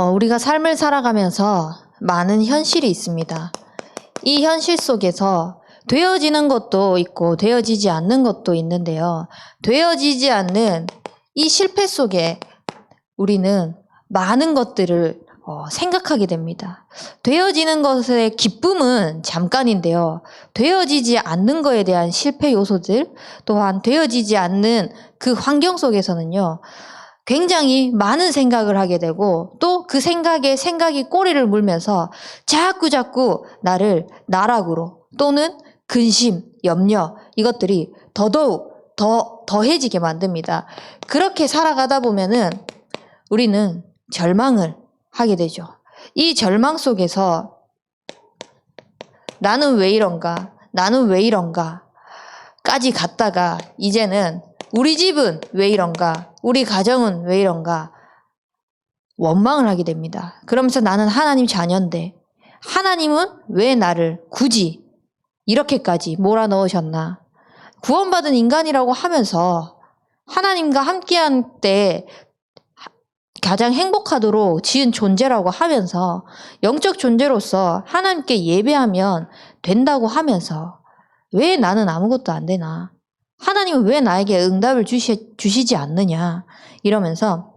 우리가 삶을 살아가면서 많은 현실이 있습니다. 이 현실 속에서 되어지는 것도 있고 되어지지 않는 것도 있는데요. 되어지지 않는 이 실패 속에 우리는 많은 것들을 생각하게 됩니다. 되어지는 것의 기쁨은 잠깐인데요. 되어지지 않는 것에 대한 실패 요소들, 또한 되어지지 않는 그 환경 속에서는요. 굉장히 많은 생각을 하게 되고 또 그 생각이 꼬리를 물면서 자꾸 나를 나락으로 또는 근심, 염려 이것들이 더더욱 더해지게 만듭니다. 그렇게 살아가다 보면은 우리는 절망을 하게 되죠. 이 절망 속에서 나는 왜 이런가? 나는 왜 이런가? 까지 갔다가 이제는 우리 집은 왜 이런가? 우리 가정은 왜 이런가? 원망을 하게 됩니다. 그러면서 나는 하나님 자녀인데 하나님은 왜 나를 굳이 이렇게까지 몰아넣으셨나? 구원받은 인간이라고 하면서 하나님과 함께한 때 가장 행복하도록 지은 존재라고 하면서 영적 존재로서 하나님께 예배하면 된다고 하면서 왜 나는 아무것도 안 되나? 하나님은 왜 나에게 응답을 주시지 않느냐? 이러면서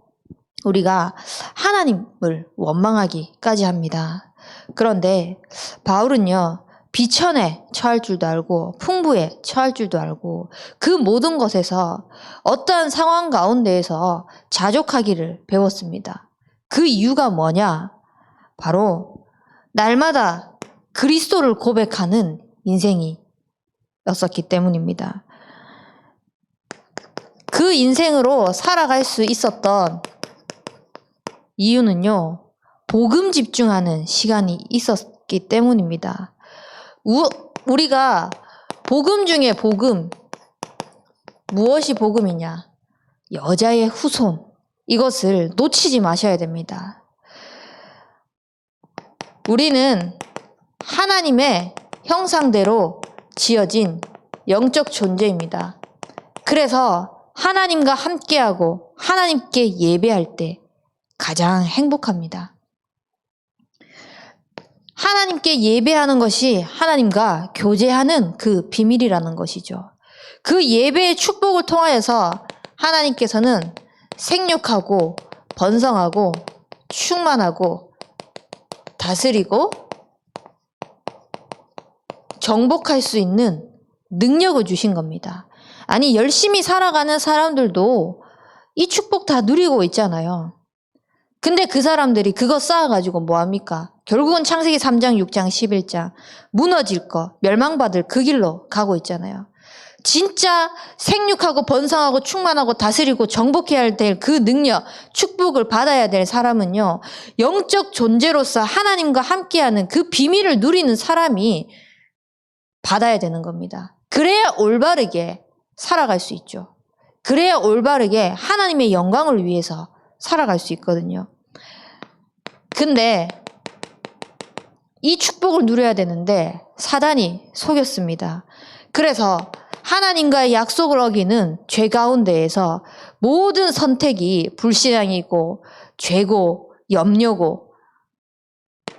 우리가 하나님을 원망하기까지 합니다. 그런데 바울은요. 비천에 처할 줄도 알고 풍부에 처할 줄도 알고 그 모든 것에서 어떠한 상황 가운데에서 자족하기를 배웠습니다. 그 이유가 뭐냐? 바로 날마다 그리스도를 고백하는 인생이었었기 때문입니다. 그 인생으로 살아갈 수 있었던 이유는요. 복음 집중하는 시간이 있었기 때문입니다. 우리가 복음 중에 복음, 무엇이 복음이냐? 여자의 후손, 이것을 놓치지 마셔야 됩니다. 우리는 하나님의 형상대로 지어진 영적 존재입니다. 그래서 하나님과 함께하고 하나님께 예배할 때 가장 행복합니다. 하나님께 예배하는 것이 하나님과 교제하는 그 비밀이라는 것이죠. 그 예배의 축복을 통하여서 하나님께서는 생육하고 번성하고 충만하고 다스리고 정복할 수 있는 능력을 주신 겁니다. 아니, 열심히 살아가는 사람들도 이 축복 다 누리고 있잖아요. 근데 그 사람들이 그거 쌓아가지고 뭐합니까? 결국은 창세기 3장, 6장, 11장 무너질 거, 멸망받을 그 길로 가고 있잖아요. 진짜 생육하고 번성하고 충만하고 다스리고 정복해야 될 그 능력, 축복을 받아야 될 사람은요. 영적 존재로서 하나님과 함께하는 그 비밀을 누리는 사람이 받아야 되는 겁니다. 그래야 올바르게 살아갈 수 있죠. 그래야 올바르게 하나님의 영광을 위해서 살아갈 수 있거든요. 근데 이 축복을 누려야 되는데 사단이 속였습니다. 그래서 하나님과의 약속을 어기는 죄 가운데에서 모든 선택이 불신앙이고 죄고 염려고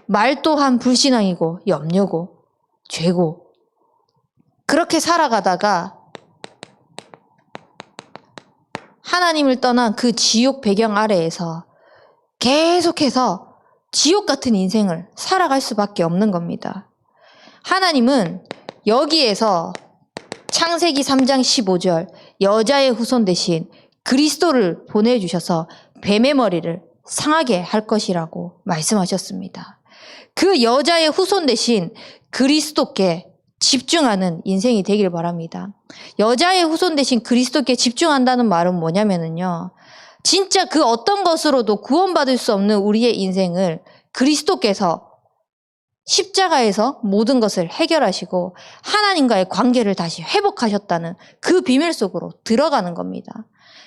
말 또한 불신앙이고 염려고 죄고 그렇게 살아가다가 하나님을 떠난 그 지옥 배경 아래에서 계속해서 지옥 같은 인생을 살아갈 수밖에 없는 겁니다. 하나님은 여기에서 창세기 3장 15절 여자의 후손 대신 그리스도를 보내주셔서 뱀의 머리를 상하게 할 것이라고 말씀하셨습니다. 그 여자의 후손 대신 그리스도께 집중하는 인생이 되길 바랍니다. 여자의 후손 대신 그리스도께 집중한다는 말은 뭐냐면요. 진짜 그 어떤 것으로도 구원받을 수 없는 우리의 인생을 그리스도께서 십자가에서 모든 것을 해결하시고 하나님과의 관계를 다시 회복하셨다는 그 비밀 속으로 들어가는 겁니다.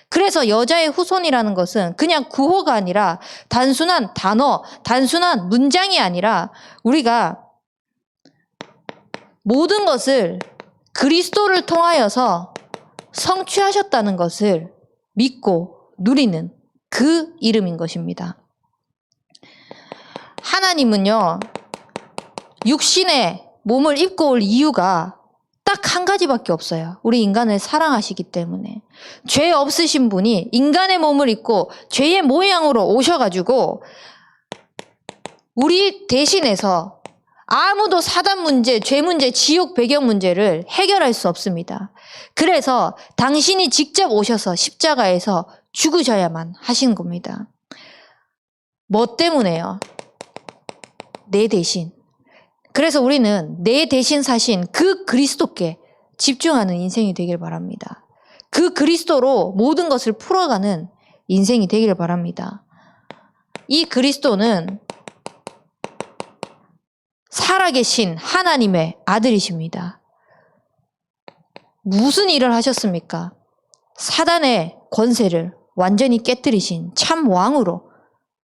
그래서 여자의 후손이라는 것은 그냥 구호가 아니라 단순한 단어, 단순한 문장이 아니라 우리가 모든 것을 그리스도를 통하여서 성취하셨다는 것을 믿고 누리는 그 이름인 것입니다. 하나님은요, 육신의 몸을 입고 올 이유가 딱 한 가지밖에 없어요. 우리 인간을 사랑하시기 때문에. 죄 없으신 분이 인간의 몸을 입고 죄의 모양으로 오셔가지고 우리 대신해서 아무도 사단 문제, 죄 문제, 지옥 배경 문제를 해결할 수 없습니다. 그래서 당신이 직접 오셔서 십자가에서 죽으셔야만 하신 겁니다. 뭐 때문에요? 내 대신. 그래서 우리는 내 대신 사신 그 그리스도께 집중하는 인생이 되길 바랍니다. 그 그리스도로 모든 것을 풀어가는 인생이 되길 바랍니다. 이 그리스도는 살아계신 하나님의 아들이십니다. 무슨 일을 하셨습니까? 사단의 권세를 완전히 깨뜨리신 참 왕으로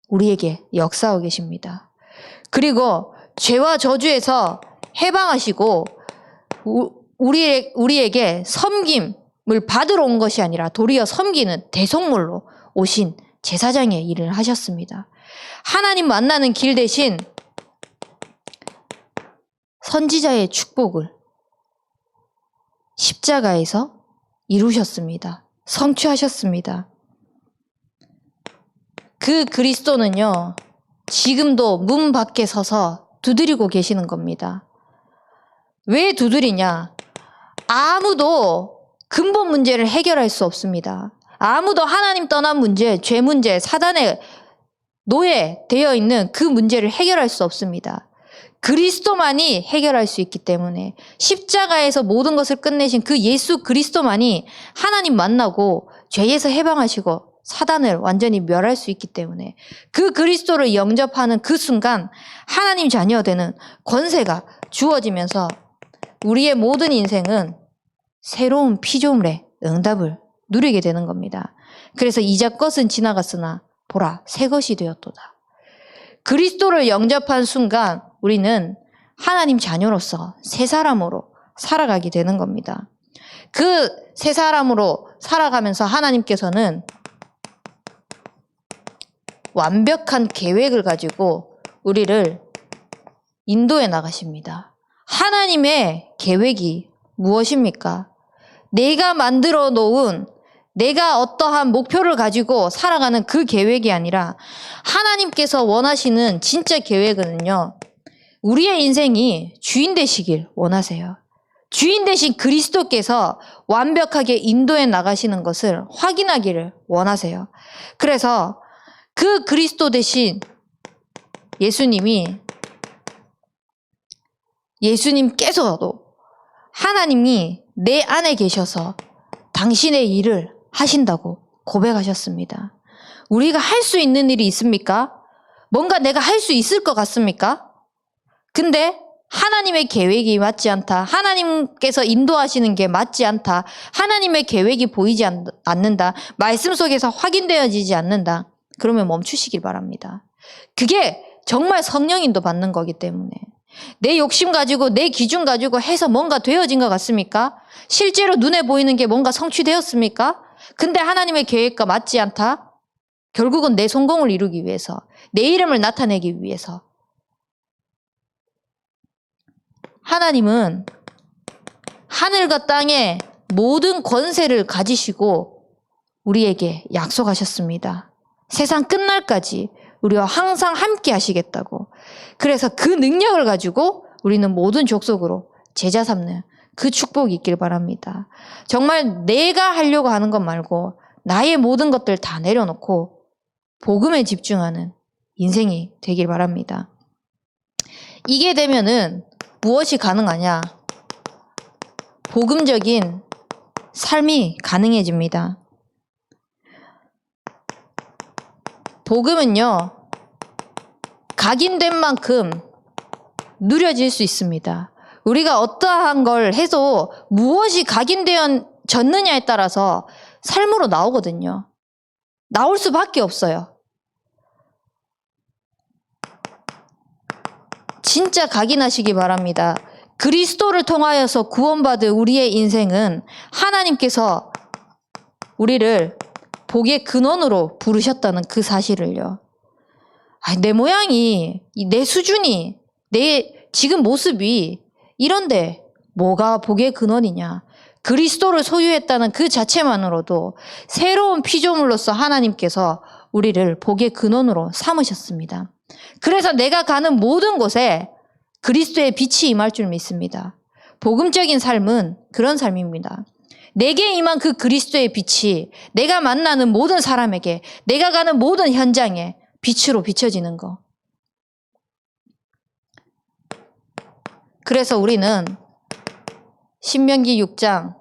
우리에게 역사하고 계십니다. 그리고 죄와 저주에서 해방하시고 우리에게 섬김을 받으러 온 것이 아니라 도리어 섬기는 대속물로 오신 제사장의 일을 하셨습니다. 하나님 만나는 길 대신 선지자의 축복을 십자가에서 이루셨습니다. 성취하셨습니다. 그 그리스도는요, 지금도 문 밖에 서서 두드리고 계시는 겁니다. 왜 두드리냐? 아무도 근본 문제를 해결할 수 없습니다. 아무도 하나님 떠난 문제, 죄 문제, 사단에 노예되어 있는 그 문제를 해결할 수 없습니다. 그리스도만이 해결할 수 있기 때문에 십자가에서 모든 것을 끝내신 그 예수 그리스도만이 하나님 만나고 죄에서 해방하시고 사단을 완전히 멸할 수 있기 때문에 그 그리스도를 영접하는 그 순간 하나님 자녀 되는 권세가 주어지면서 우리의 모든 인생은 새로운 피조물의 응답을 누리게 되는 겁니다. 그래서 이전 것은 지나갔으나 보라 새 것이 되었도다. 그리스도를 영접한 순간 우리는 하나님 자녀로서 새 사람으로 살아가게 되는 겁니다. 그 새 사람으로 살아가면서 하나님께서는 완벽한 계획을 가지고 우리를 인도해 나가십니다. 하나님의 계획이 무엇입니까? 내가 만들어 놓은 내가 어떠한 목표를 가지고 살아가는 그 계획이 아니라 하나님께서 원하시는 진짜 계획은요, 우리의 인생이 주인 되시길 원하세요. 주인 되신 그리스도께서 완벽하게 인도해 나가시는 것을 확인하기를 원하세요. 그래서 그 그리스도 대신 예수님께서도 하나님이 내 안에 계셔서 당신의 일을 하신다고 고백하셨습니다. 우리가 할 수 있는 일이 있습니까? 뭔가 내가 할 수 있을 것 같습니까? 근데 하나님의 계획이 맞지 않다. 하나님께서 인도하시는 게 맞지 않다. 하나님의 계획이 보이지 않는다. 말씀 속에서 확인되어지지 않는다. 그러면 멈추시길 바랍니다. 그게 정말 성령인도 받는 거기 때문에 내 욕심 가지고 내 기준 가지고 해서 뭔가 되어진 것 같습니까? 실제로 눈에 보이는 게 뭔가 성취되었습니까? 근데 하나님의 계획과 맞지 않다? 결국은 내 성공을 이루기 위해서, 내 이름을 나타내기 위해서. 하나님은 하늘과 땅의 모든 권세를 가지시고 우리에게 약속하셨습니다. 세상 끝날까지 우리와 항상 함께 하시겠다고. 그래서 그 능력을 가지고 우리는 모든 족속으로 제자 삼는 그 축복이 있길 바랍니다. 정말 내가 하려고 하는 것 말고 나의 모든 것들 다 내려놓고 복음에 집중하는 인생이 되길 바랍니다. 이게 되면은 무엇이 가능하냐? 복음적인 삶이 가능해집니다. 복음은요, 각인된 만큼 누려질 수 있습니다. 우리가 어떠한 걸 해도 무엇이 각인되어졌느냐에 따라서 삶으로 나오거든요. 나올 수밖에 없어요. 진짜 각인하시기 바랍니다. 그리스도를 통하여서 구원받은 우리의 인생은 하나님께서 우리를 복의 근원으로 부르셨다는 그 사실을요. 내 모양이, 내 수준이, 내 지금 모습이 이런데 뭐가 복의 근원이냐. 그리스도를 소유했다는 그 자체만으로도 새로운 피조물로서 하나님께서 우리를 복의 근원으로 삼으셨습니다. 그래서 내가 가는 모든 곳에 그리스도의 빛이 임할 줄 믿습니다. 복음적인 삶은 그런 삶입니다. 내게 임한 그 그리스도의 빛이 내가 만나는 모든 사람에게, 내가 가는 모든 현장에 빛으로 비춰지는 거. 그래서 우리는 신명기 6장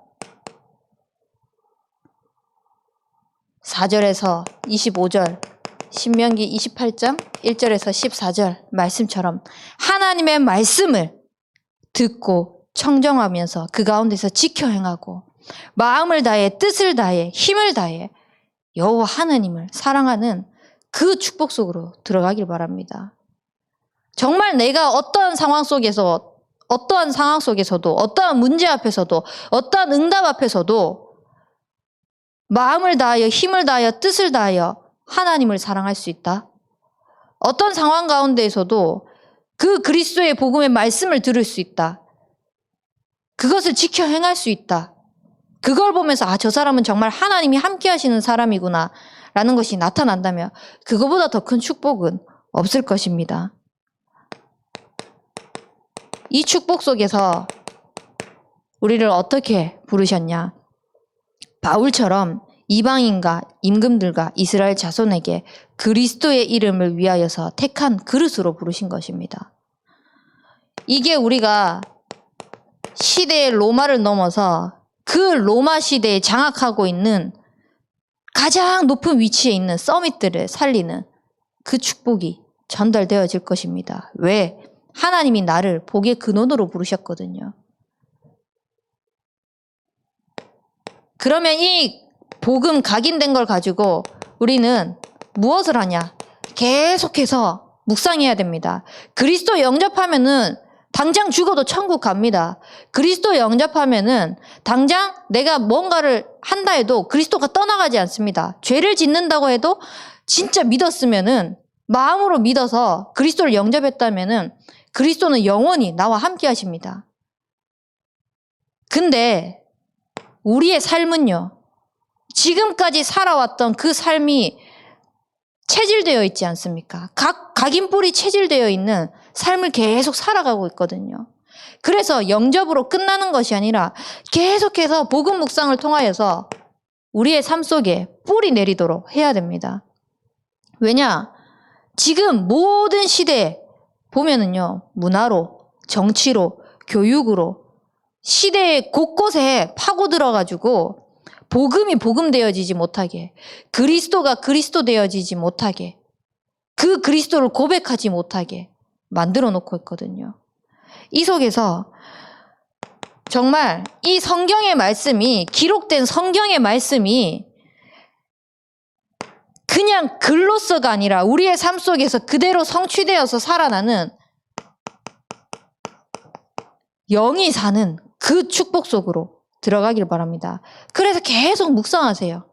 4절에서 25절, 신명기 28장 1절에서 14절 말씀처럼 하나님의 말씀을 듣고 청정하면서 그 가운데서 지켜 행하고 마음을 다해 뜻을 다해 힘을 다해 여호와 하나님을 사랑하는 그 축복 속으로 들어가길 바랍니다. 정말 내가 어떠한 상황 속에서도 어떠한 문제 앞에서도 어떠한 응답 앞에서도 마음을 다하여 힘을 다하여 뜻을 다하여 하나님을 사랑할 수 있다. 어떤 상황 가운데에서도 그 그리스도의 복음의 말씀을 들을 수 있다. 그것을 지켜 행할 수 있다. 그걸 보면서 저 사람은 정말 하나님이 함께 하시는 사람이구나 라는 것이 나타난다면 그거보다 더 큰 축복은 없을 것입니다. 이 축복 속에서 우리를 어떻게 부르셨냐? 바울처럼 이방인과 임금들과 이스라엘 자손에게 그리스도의 이름을 위하여서 택한 그릇으로 부르신 것입니다. 이게 우리가 시대의 로마를 넘어서 그 로마 시대에 장악하고 있는 가장 높은 위치에 있는 서밋들을 살리는 그 축복이 전달되어질 것입니다. 왜? 하나님이 나를 복의 근원으로 부르셨거든요. 그러면 이 복음 각인된 걸 가지고 우리는 무엇을 하냐? 계속해서 묵상해야 됩니다. 그리스도 영접하면은 당장 죽어도 천국 갑니다. 그리스도 영접하면은 당장 내가 뭔가를 한다 해도 그리스도가 떠나가지 않습니다. 죄를 짓는다고 해도 진짜 믿었으면은 마음으로 믿어서 그리스도를 영접했다면은 그리스도는 영원히 나와 함께 하십니다. 근데 우리의 삶은요, 지금까지 살아왔던 그 삶이 체질되어 있지 않습니까? 각인뿔이 체질되어 있는 삶을 계속 살아가고 있거든요. 그래서 영접으로 끝나는 것이 아니라 계속해서 복음 묵상을 통하여서 우리의 삶 속에 뿔이 내리도록 해야 됩니다. 왜냐? 지금 모든 시대에 보면은요, 문화로, 정치로, 교육으로 시대의 곳곳에 파고들어가지고 복음이 복음되어지지 못하게, 그리스도가 그리스도 되어지지 못하게, 그 그리스도를 고백하지 못하게 만들어 놓고 있거든요. 이 속에서 정말 이 성경의 말씀이, 기록된 성경의 말씀이 그냥 글로서가 아니라 우리의 삶 속에서 그대로 성취되어서 살아나는 영이 사는 그 축복 속으로 들어가길 바랍니다. 그래서 계속 묵상하세요.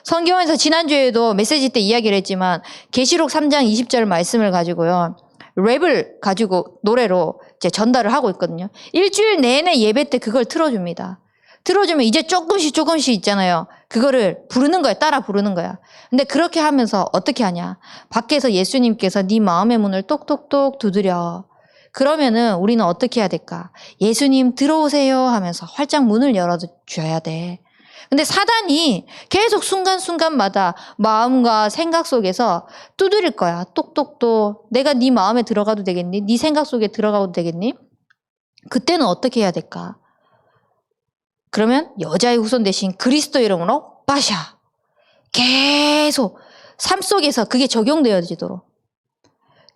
성경에서 지난주에도 메시지 때 이야기를 했지만 계시록 3장 20절 말씀을 가지고요, 랩을 가지고 노래로 이제 전달을 하고 있거든요. 일주일 내내 예배 때 그걸 틀어줍니다. 틀어주면 이제 조금씩 있잖아요. 그거를 부르는 거야. 따라 부르는 거야. 근데 그렇게 하면서 어떻게 하냐? 밖에서 예수님께서 네 마음의 문을 똑똑똑 두드려. 그러면은 우리는 어떻게 해야 될까? 예수님 들어오세요 하면서 활짝 문을 열어줘야 돼. 근데 사단이 계속 순간순간마다 마음과 생각 속에서 두드릴 거야. 똑똑똑. 내가 네 마음에 들어가도 되겠니? 네 생각 속에 들어가도 되겠니? 그때는 어떻게 해야 될까? 그러면 여자의 후손 대신 그리스도 이름으로 빠샤. 계속 삶 속에서 그게 적용되어지도록.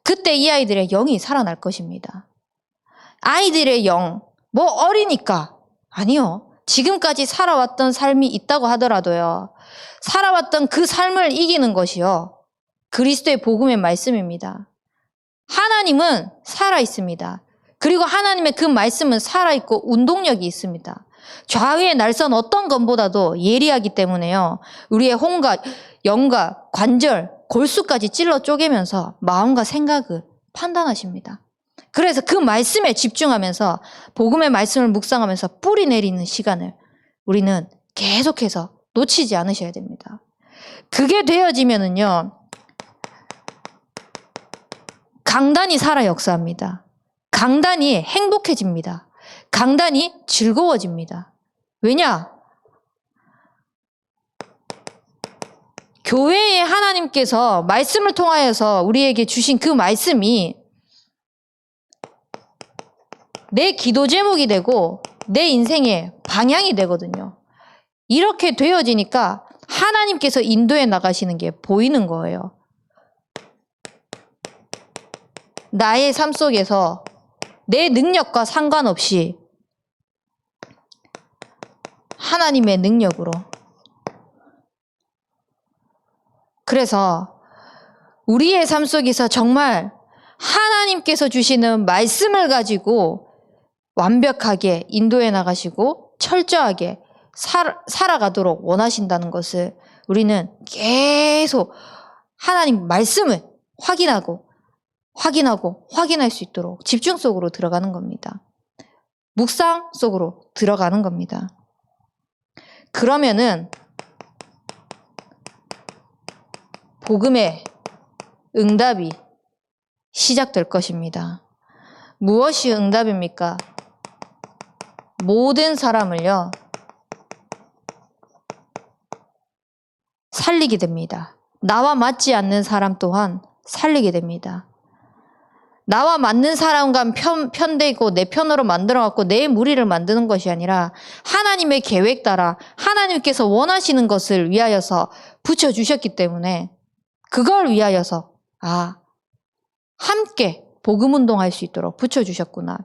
그때 이 아이들의 영이 살아날 것입니다. 아이들의 영, 뭐 어리니까. 아니요. 지금까지 살아왔던 삶이 있다고 하더라도요, 살아왔던 그 삶을 이기는 것이요, 그리스도의 복음의 말씀입니다. 하나님은 살아있습니다. 그리고 하나님의 그 말씀은 살아있고 운동력이 있습니다. 좌우의 날선 어떤 것보다도 예리하기 때문에요, 우리의 혼과 영과 관절, 골수까지 찔러 쪼개면서 마음과 생각을 판단하십니다. 그래서 그 말씀에 집중하면서 복음의 말씀을 묵상하면서 뿌리 내리는 시간을 우리는 계속해서 놓치지 않으셔야 됩니다. 그게 되어지면은요, 강단이 살아 역사합니다. 강단이 행복해집니다. 강단이 즐거워집니다. 왜냐? 교회에 하나님께서 말씀을 통하여서 우리에게 주신 그 말씀이 내 기도 제목이 되고 내 인생의 방향이 되거든요. 이렇게 되어지니까 하나님께서 인도해 나가시는 게 보이는 거예요. 나의 삶 속에서 내 능력과 상관없이 하나님의 능력으로. 그래서 우리의 삶 속에서 정말 하나님께서 주시는 말씀을 가지고 완벽하게 인도해 나가시고 철저하게 살아가도록 원하신다는 것을 우리는 계속 하나님 말씀을 확인할 수 있도록 집중 속으로 들어가는 겁니다. 묵상 속으로 들어가는 겁니다. 그러면은 복음의 응답이 시작될 것입니다. 무엇이 응답입니까? 모든 사람을요, 살리게 됩니다. 나와 맞지 않는 사람 또한 살리게 됩니다. 나와 맞는 사람과 편되고 내 편으로 만들어갖고 내 무리를 만드는 것이 아니라 하나님의 계획 따라 하나님께서 원하시는 것을 위하여서 붙여주셨기 때문에 그걸 위하여서 함께 복음운동할 수 있도록 붙여주셨구나.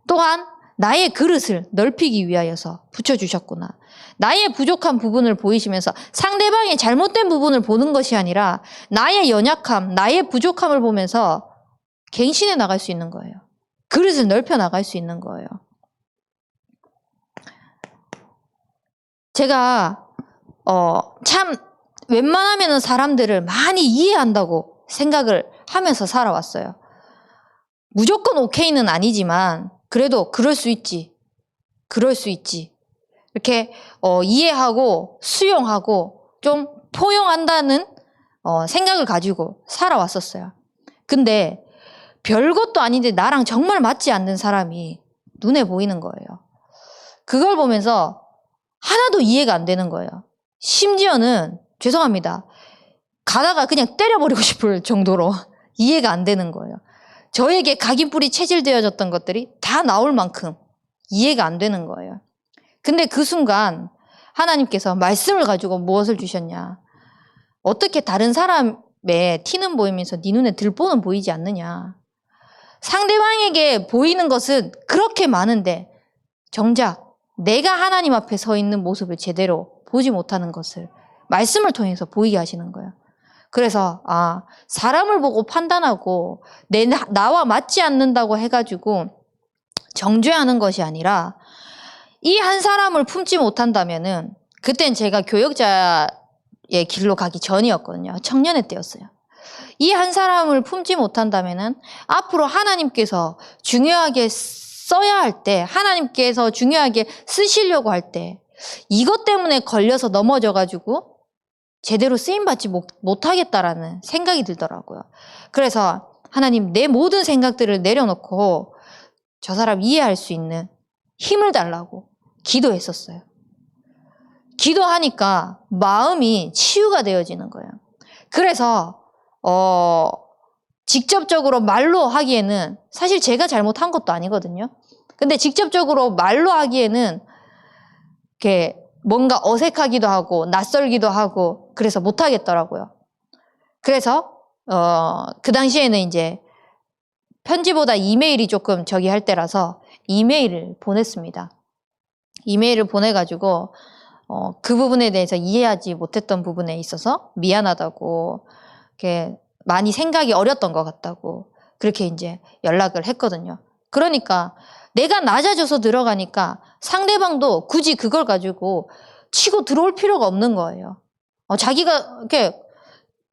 또한 나의 그릇을 넓히기 위하여서 붙여주셨구나. 나의 부족한 부분을 보이시면서 상대방의 잘못된 부분을 보는 것이 아니라 나의 연약함, 나의 부족함을 보면서 갱신해 나갈 수 있는 거예요. 그릇을 넓혀 나갈 수 있는 거예요. 제가 참 웬만하면 사람들을 많이 이해한다고 생각을 하면서 살아왔어요. 무조건 오케이는 아니지만 그래도 그럴 수 있지. 이렇게 이해하고 수용하고 좀 포용한다는 생각을 가지고 살아왔었어요. 근데 별것도 아닌데 나랑 정말 맞지 않는 사람이 눈에 보이는 거예요. 그걸 보면서 하나도 이해가 안 되는 거예요. 심지어는 죄송합니다. 가다가 그냥 때려버리고 싶을 정도로 이해가 안 되는 거예요. 저에게 각인뿔이 체질되어졌던 것들이 다 나올 만큼 이해가 안 되는 거예요. 근데 그 순간 하나님께서 말씀을 가지고 무엇을 주셨냐. 어떻게 다른 사람의 티는 보이면서 네 눈에 들보는 보이지 않느냐. 상대방에게 보이는 것은 그렇게 많은데 정작 내가 하나님 앞에 서 있는 모습을 제대로 보지 못하는 것을 말씀을 통해서 보이게 하시는 거예요. 그래서 사람을 보고 판단하고 나와 맞지 않는다고 해가지고 정죄하는 것이 아니라 이 한 사람을 품지 못한다면은 그땐 제가 교역자의 길로 가기 전이었거든요. 청년의 때였어요. 이 한 사람을 품지 못한다면은 앞으로 하나님께서 중요하게 써야 할 때, 하나님께서 중요하게 쓰시려고 할 때 이것 때문에 걸려서 넘어져가지고 제대로 쓰임받지 못하겠다라는 생각이 들더라고요. 그래서 하나님 내 모든 생각들을 내려놓고 저 사람 이해할 수 있는 힘을 달라고 기도했었어요. 기도하니까 마음이 치유가 되어지는 거예요. 그래서 직접적으로 말로 하기에는 사실 제가 잘못한 것도 아니거든요. 근데 직접적으로 말로 하기에는 이렇게 뭔가 어색하기도 하고 낯설기도 하고 그래서 못하겠더라고요. 그래서 그 당시에는 이제 편지보다 이메일이 조금 저기 할 때라서 이메일을 보냈습니다. 이메일을 보내가지고 그 부분에 대해서 이해하지 못했던 부분에 있어서 미안하다고 이렇게 많이 생각이 어렸던 것 같다고 그렇게 이제 연락을 했거든요. 그러니까 내가 낮아져서 들어가니까 상대방도 굳이 그걸 가지고 치고 들어올 필요가 없는 거예요. 자기가 이렇게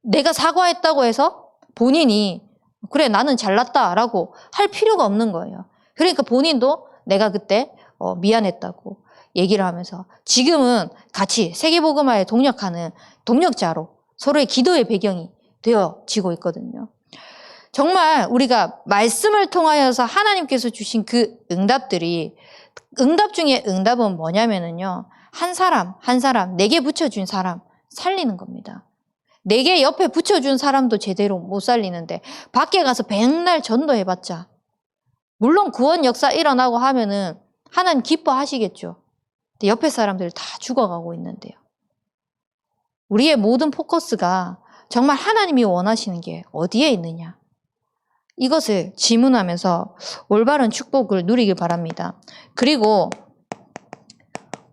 내가 사과했다고 해서 본인이 그래 나는 잘났다라고 할 필요가 없는 거예요. 그러니까 본인도 내가 그때 미안했다고 얘기를 하면서 지금은 같이 세계복음화에 동력하는 동력자로 서로의 기도의 배경이 되어지고 있거든요. 정말 우리가 말씀을 통하여서 하나님께서 주신 그 응답들이 응답 중에 응답은 뭐냐면은요. 한 사람 한 사람 내게 붙여준 사람 살리는 겁니다. 내게 옆에 붙여준 사람도 제대로 못 살리는데 밖에 가서 백날 전도해봤자 물론 구원 역사 일어나고 하면은 하나님 기뻐하시겠죠. 근데 옆에 사람들 다 죽어가고 있는데요. 우리의 모든 포커스가 정말 하나님이 원하시는 게 어디에 있느냐. 이것을 질문하면서 올바른 축복을 누리길 바랍니다. 그리고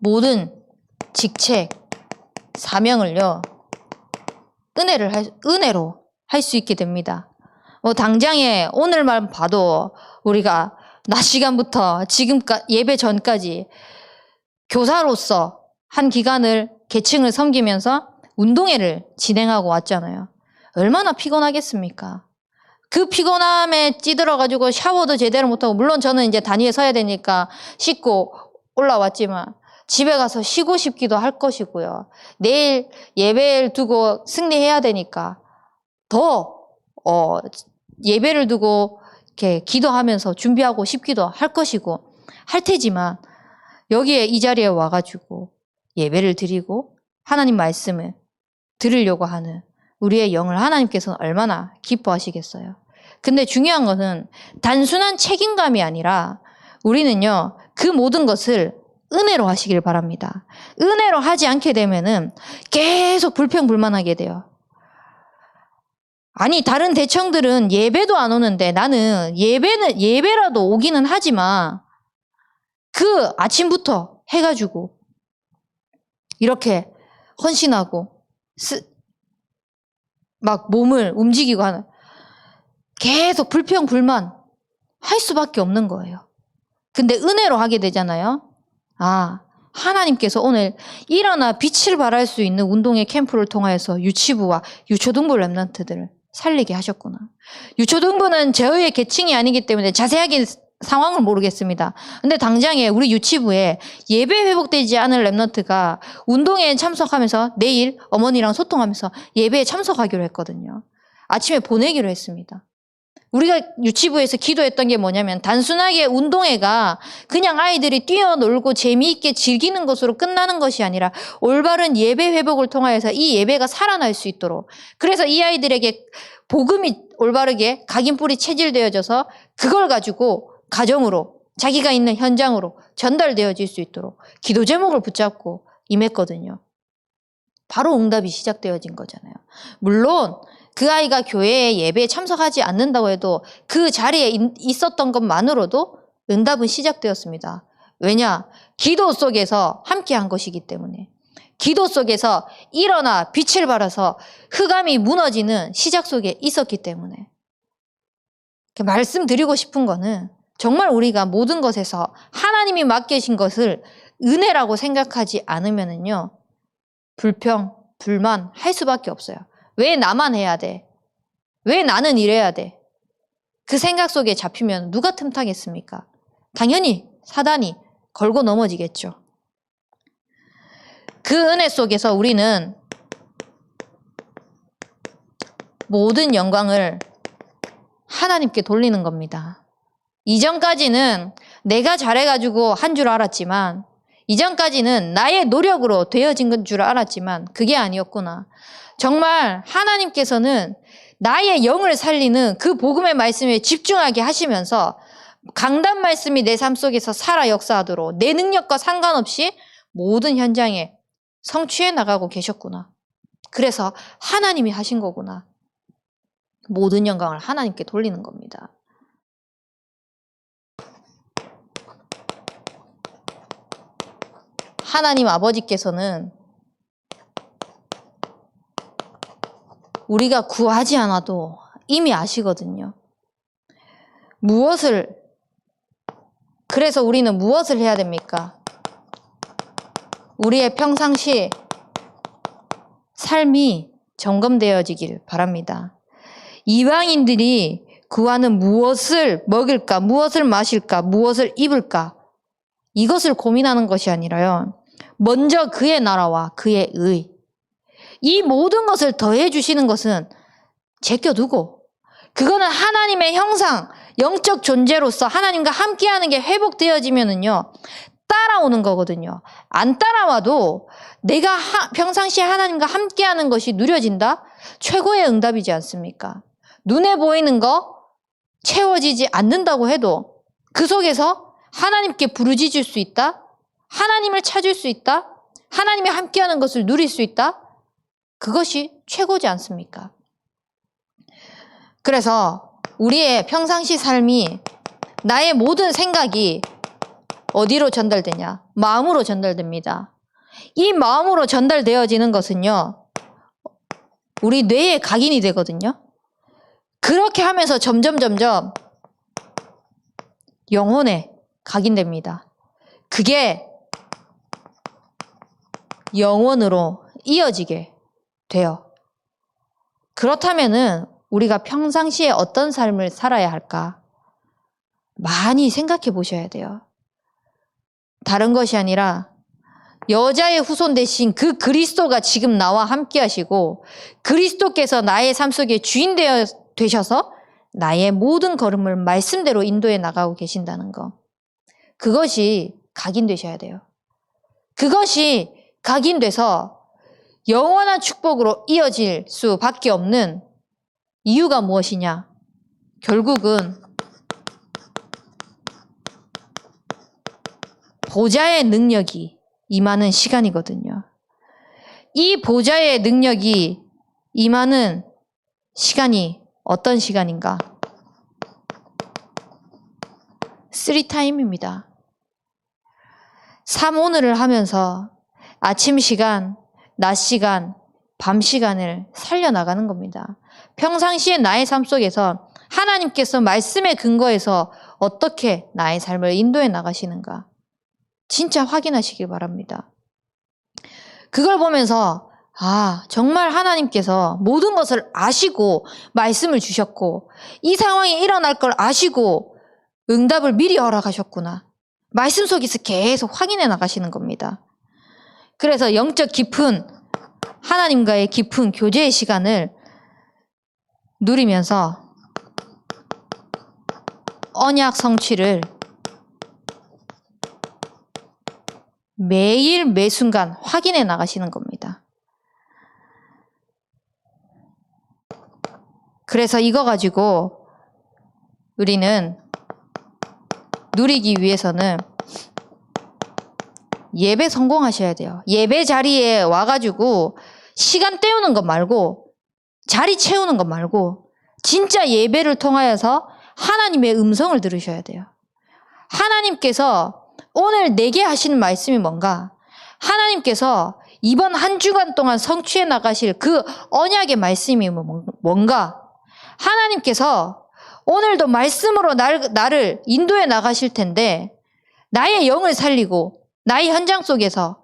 모든 직책, 사명을요. 은혜로 할 수 있게 됩니다. 당장에 오늘만 봐도 우리가 낮 시간부터 지금까지 예배 전까지 교사로서 한 기간을 계층을 섬기면서 운동회를 진행하고 왔잖아요. 얼마나 피곤하겠습니까? 그 피곤함에 찌들어가지고 샤워도 제대로 못하고 물론 저는 이제 단위에 서야 되니까 씻고 올라왔지만 집에 가서 쉬고 싶기도 할 것이고요. 내일 예배를 두고 승리해야 되니까 더 예배를 두고 이렇게 기도하면서 준비하고 싶기도 할 것이고 할 테지만 여기에 이 자리에 와가지고 예배를 드리고 하나님 말씀을 들으려고 하는 우리의 영을 하나님께서는 얼마나 기뻐하시겠어요. 근데 중요한 것은 단순한 책임감이 아니라 우리는요 그 모든 것을 은혜로 하시길 바랍니다. 은혜로 하지 않게 되면은 계속 불평불만하게 돼요. 아니 다른 대청들은 예배도 안 오는데 나는 예배라도 오기는 하지만 그 아침부터 해가지고 이렇게 헌신하고 막 몸을 움직이고 하는 계속 불평불만 할 수밖에 없는 거예요. 근데 은혜로 하게 되잖아요. 하나님께서 오늘 일어나 빛을 발할 수 있는 운동회 캠프를 통하여서 유치부와 유초등부 랩런트들을 살리게 하셨구나. 유초등부는 제어의 계층이 아니기 때문에 자세하게 상황을 모르겠습니다. 근데 당장에 우리 유치부에 예배 회복되지 않은 랩런트가 운동회에 참석하면서 내일 어머니랑 소통하면서 예배에 참석하기로 했거든요. 아침에 보내기로 했습니다. 우리가 유치부에서 기도했던 게 뭐냐면 단순하게 운동회가 그냥 아이들이 뛰어놀고 재미있게 즐기는 것으로 끝나는 것이 아니라 올바른 예배 회복을 통하여서 이 예배가 살아날 수 있도록 그래서 이 아이들에게 복음이 올바르게 각인뿔이 체질되어져서 그걸 가지고 가정으로 자기가 있는 현장으로 전달되어질 수 있도록 기도 제목을 붙잡고 임했거든요. 바로 응답이 시작되어진 거잖아요. 물론 그 아이가 교회에 예배에 참석하지 않는다고 해도 그 자리에 있었던 것만으로도 응답은 시작되었습니다. 왜냐? 기도 속에서 함께한 것이기 때문에. 기도 속에서 일어나 빛을 발해서 흑암이 무너지는 시작 속에 있었기 때문에. 말씀드리고 싶은 거는 정말 우리가 모든 것에서 하나님이 맡기신 것을 은혜라고 생각하지 않으면은요, 불평, 불만 할 수밖에 없어요. 왜 나만 해야 돼? 왜 나는 이래야 돼? 그 생각 속에 잡히면 누가 틈타겠습니까? 당연히 사단이 걸고 넘어지겠죠. 그 은혜 속에서 우리는 모든 영광을 하나님께 돌리는 겁니다. 이전까지는 내가 잘해가지고 한 줄 알았지만 이전까지는 나의 노력으로 되어진 건 줄 알았지만 그게 아니었구나. 정말 하나님께서는 나의 영을 살리는 그 복음의 말씀에 집중하게 하시면서 강단 말씀이 내 삶 속에서 살아 역사하도록 내 능력과 상관없이 모든 현장에 성취해 나가고 계셨구나. 그래서 하나님이 하신 거구나. 모든 영광을 하나님께 돌리는 겁니다. 하나님 아버지께서는 우리가 구하지 않아도 이미 아시거든요. 그래서 우리는 무엇을 해야 됩니까? 우리의 평상시 삶이 점검되어지길 바랍니다. 이방인들이 구하는 무엇을 먹을까, 무엇을 마실까, 무엇을 입을까, 이것을 고민하는 것이 아니라요, 먼저 그의 나라와 그의 의, 이 모든 것을 더해 주시는 것은 제껴두고, 그거는 하나님의 형상, 영적 존재로서 하나님과 함께하는 게 회복되어지면은요, 따라오는 거거든요. 안 따라와도 내가 평상시에 하나님과 함께하는 것이 누려진다? 최고의 응답이지 않습니까? 눈에 보이는 거 채워지지 않는다고 해도 그 속에서 하나님께 부르짖을 수 있다? 하나님을 찾을 수 있다? 하나님이 함께하는 것을 누릴 수 있다? 그것이 최고지 않습니까? 그래서 우리의 평상시 삶이, 나의 모든 생각이 어디로 전달되냐? 마음으로 전달됩니다. 이 마음으로 전달되어지는 것은요, 우리 뇌에 각인이 되거든요. 그렇게 하면서 점점 영혼에 각인됩니다. 그게 영혼으로 이어지게 돼요. 그렇다면은 우리가 평상시에 어떤 삶을 살아야 할까? 많이 생각해 보셔야 돼요. 다른 것이 아니라 여자의 후손 대신 그 그리스도가 지금 나와 함께 하시고, 그리스도께서 나의 삶 속에 주인 되셔서 나의 모든 걸음을 말씀대로 인도해 나가고 계신다는 거. 그것이 각인되셔야 돼요. 그것이 각인돼서 영원한 축복으로 이어질 수밖에 없는 이유가 무엇이냐? 결국은 보좌의 능력이 임하는 시간이거든요. 이 보좌의 능력이 임하는 시간이 어떤 시간인가? 3타임입니다. 3오늘을 하면서 아침 시간, 낮 시간, 밤 시간을 살려나가는 겁니다. 평상시에 나의 삶 속에서 하나님께서 말씀에 근거해서 어떻게 나의 삶을 인도해 나가시는가? 진짜 확인하시길 바랍니다. 그걸 보면서 정말 하나님께서 모든 것을 아시고 말씀을 주셨고, 이 상황이 일어날 걸 아시고 응답을 미리 허락하셨구나. 말씀 속에서 계속 확인해 나가시는 겁니다. 그래서 영적 깊은, 하나님과의 깊은 교제의 시간을 누리면서 언약 성취를 매일 매순간 확인해 나가시는 겁니다. 그래서 이거 가지고 우리는 누리기 위해서는 예배 성공하셔야 돼요. 예배 자리에 와가지고 시간 때우는 것 말고, 자리 채우는 것 말고, 진짜 예배를 통하여서 하나님의 음성을 들으셔야 돼요. 하나님께서 오늘 내게 하시는 말씀이 뭔가, 하나님께서 이번 한 주간 동안 성취해 나가실 그 언약의 말씀이 뭔가, 하나님께서 오늘도 말씀으로 나를 인도해 나가실 텐데, 나의 영을 살리고 나의 현장 속에서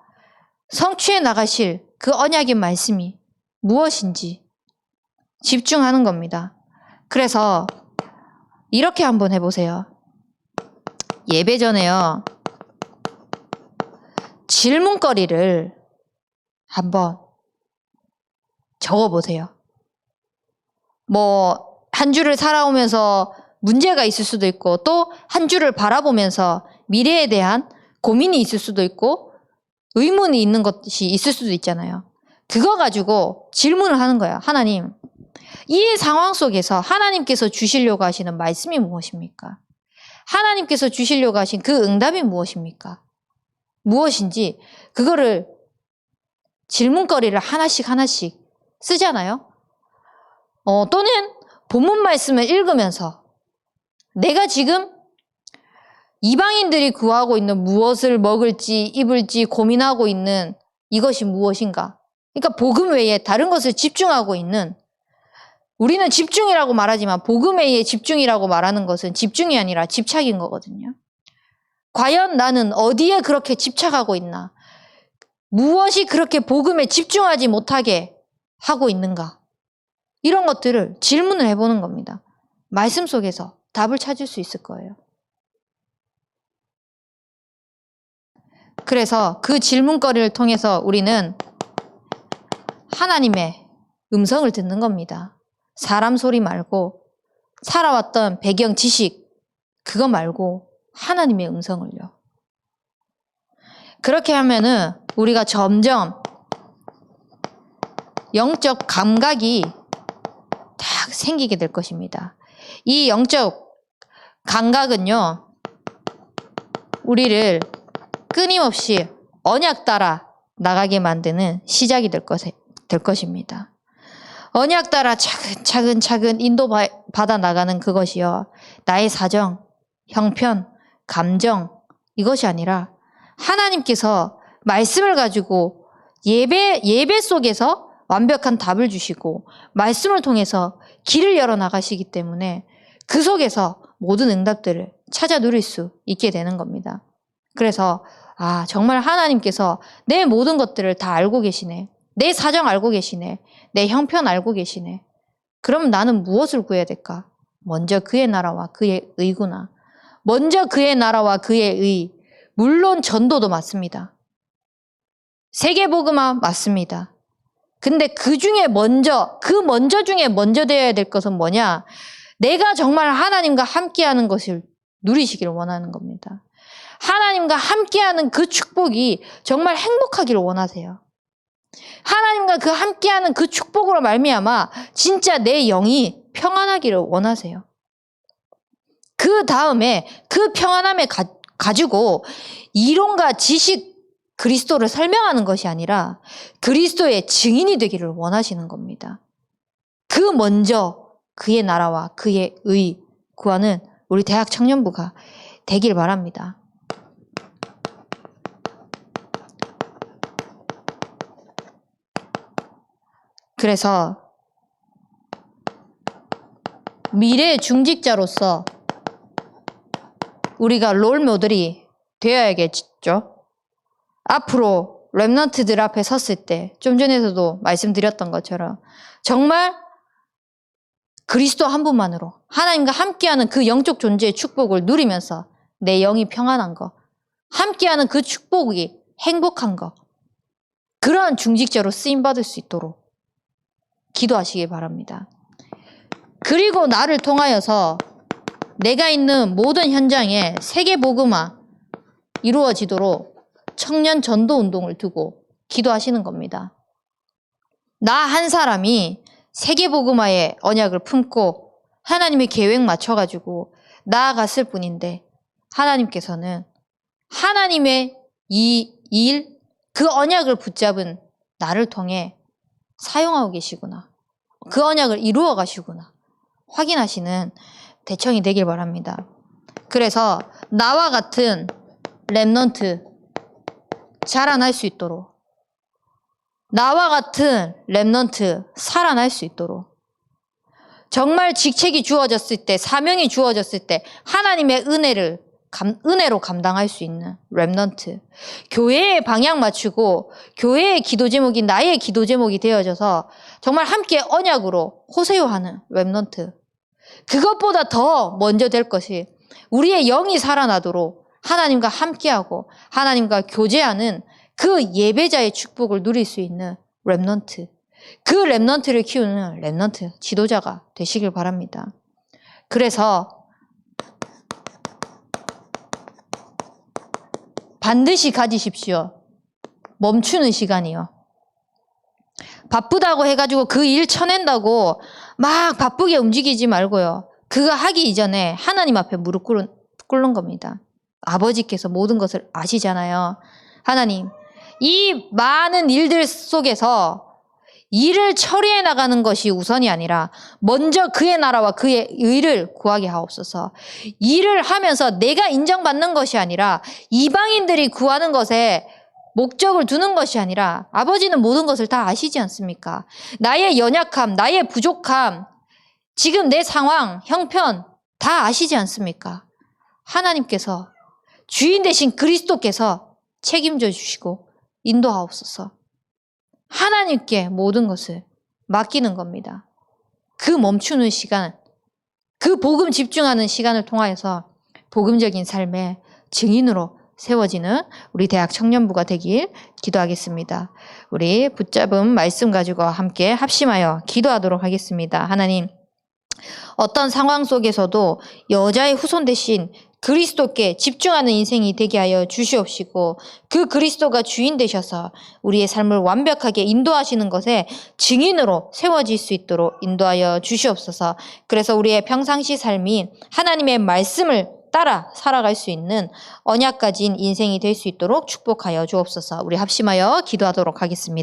성취해 나가실 그 언약의 말씀이 무엇인지 집중하는 겁니다. 그래서 이렇게 한번 해보세요. 예배 전에요, 질문거리를 한번 적어보세요. 한 주를 살아오면서 문제가 있을 수도 있고, 또 한 주를 바라보면서 미래에 대한 고민이 있을 수도 있고, 의문이 있는 것이 있을 수도 있잖아요. 그거 가지고 질문을 하는 거예요. 하나님, 이 상황 속에서 하나님께서 주시려고 하시는 말씀이 무엇입니까? 하나님께서 주시려고 하신 그 응답이 무엇입니까? 무엇인지 그거를 질문거리를 하나씩 쓰잖아요. 또는 본문 말씀을 읽으면서 내가 지금 이방인들이 구하고 있는 무엇을 먹을지 입을지 고민하고 있는 이것이 무엇인가? 그러니까 복음 외에 다른 것을 집중하고 있는, 우리는 집중이라고 말하지만 복음 외에 집중이라고 말하는 것은 집중이 아니라 집착인 거거든요. 과연 나는 어디에 그렇게 집착하고 있나? 무엇이 그렇게 복음에 집중하지 못하게 하고 있는가? 이런 것들을 질문을 해보는 겁니다. 말씀 속에서 답을 찾을 수 있을 거예요. 그래서 그 질문거리를 통해서 우리는 하나님의 음성을 듣는 겁니다. 사람 소리 말고, 살아왔던 배경 지식, 그거 말고 하나님의 음성을요. 그렇게 하면은 우리가 점점 영적 감각이 딱 생기게 될 것입니다. 이 영적 감각은요, 우리를 끊임없이 언약 따라 나가게 만드는 시작이 될 것입니다. 언약 따라 차근차근 인도받아 나가는 그것이요, 나의 사정, 형편, 감정, 이것이 아니라 하나님께서 말씀을 가지고 예배 속에서 완벽한 답을 주시고 말씀을 통해서 길을 열어 나가시기 때문에 그 속에서 모든 응답들을 찾아 누릴 수 있게 되는 겁니다. 그래서 정말 하나님께서 내 모든 것들을 다 알고 계시네. 내 사정 알고 계시네. 내 형편 알고 계시네. 그럼 나는 무엇을 구해야 될까? 먼저 그의 나라와 그의 의구나. 먼저 그의 나라와 그의 의. 물론 전도도 맞습니다. 세계복음화 맞습니다. 근데 그 중에 그 먼저 중에 먼저 되어야 될 것은 뭐냐? 내가 정말 하나님과 함께하는 것을 누리시기를 원하는 겁니다. 하나님과 함께하는 그 축복이 정말 행복하기를 원하세요. 하나님과 그 함께하는 그 축복으로 말미암아 진짜 내 영이 평안하기를 원하세요. 그 다음에 그 평안함에 가지고 이론과 지식 그리스도를 설명하는 것이 아니라 그리스도의 증인이 되기를 원하시는 겁니다. 그 먼저 그의 나라와 그의 의 구하는 우리 대학 청년부가 되길 바랍니다. 그래서 미래의 중직자로서 우리가 롤 모델이 되어야겠죠. 앞으로 렘넌트들 앞에 섰을 때 좀 전에도 말씀드렸던 것처럼 정말 그리스도 한 분만으로 하나님과 함께하는 그 영적 존재의 축복을 누리면서 내 영이 평안한 거, 함께하는 그 축복이 행복한 거, 그러한 중직자로 쓰임받을 수 있도록 기도하시기 바랍니다. 그리고 나를 통하여서 내가 있는 모든 현장에 세계복음화 이루어지도록 청년 전도 운동을 두고 기도하시는 겁니다. 나 한 사람이 세계복음화의 언약을 품고 하나님의 계획 맞춰가지고 나아갔을 뿐인데 하나님께서는 하나님의 이 일, 그 언약을 붙잡은 나를 통해 사용하고 계시구나. 그 언약을 이루어 가시구나. 확인하시는 대청이 되길 바랍니다. 그래서 나와 같은 렘넌트 자라날 수 있도록, 나와 같은 렘넌트 살아날 수 있도록, 정말 직책이 주어졌을 때, 사명이 주어졌을 때 하나님의 은혜로 감당할 수 있는 렘넌트, 교회의 방향 맞추고 교회의 기도 제목이 나의 기도 제목이 되어져서 정말 함께 언약으로 호세요하는 렘넌트, 그것보다 더 먼저 될 것이 우리의 영이 살아나도록 하나님과 함께하고 하나님과 교제하는 그 예배자의 축복을 누릴 수 있는 렘넌트, 그 렘넌트를 키우는 렘넌트 지도자가 되시길 바랍니다. 그래서 반드시 가지십시오. 멈추는 시간이요. 바쁘다고 해가지고 그 일 쳐낸다고 막 바쁘게 움직이지 말고요. 그거 하기 이전에 하나님 앞에 무릎 꿇는 겁니다. 아버지께서 모든 것을 아시잖아요. 하나님, 이 많은 일들 속에서 일을 처리해 나가는 것이 우선이 아니라 먼저 그의 나라와 그의 의를 구하게 하옵소서. 일을 하면서 내가 인정받는 것이 아니라 이방인들이 구하는 것에 목적을 두는 것이 아니라 아버지는 모든 것을 다 아시지 않습니까? 나의 연약함, 나의 부족함, 지금 내 상황, 형편 다 아시지 않습니까? 하나님께서 주인 되신 그리스도께서 책임져 주시고 인도하옵소서. 하나님께 모든 것을 맡기는 겁니다. 그 멈추는 시간, 그 복음 집중하는 시간을 통하여서 복음적인 삶의 증인으로 세워지는 우리 대학 청년부가 되길 기도하겠습니다. 우리 붙잡은 말씀 가지고 함께 합심하여 기도하도록 하겠습니다. 하나님, 어떤 상황 속에서도 여자의 후손 대신 그리스도께 집중하는 인생이 되게 하여 주시옵시고, 그 그리스도가 주인 되셔서 우리의 삶을 완벽하게 인도하시는 것에 증인으로 세워질 수 있도록 인도하여 주시옵소서. 그래서 우리의 평상시 삶이 하나님의 말씀을 따라 살아갈 수 있는 언약 가진 인생이 될 수 있도록 축복하여 주옵소서. 우리 합심하여 기도하도록 하겠습니다.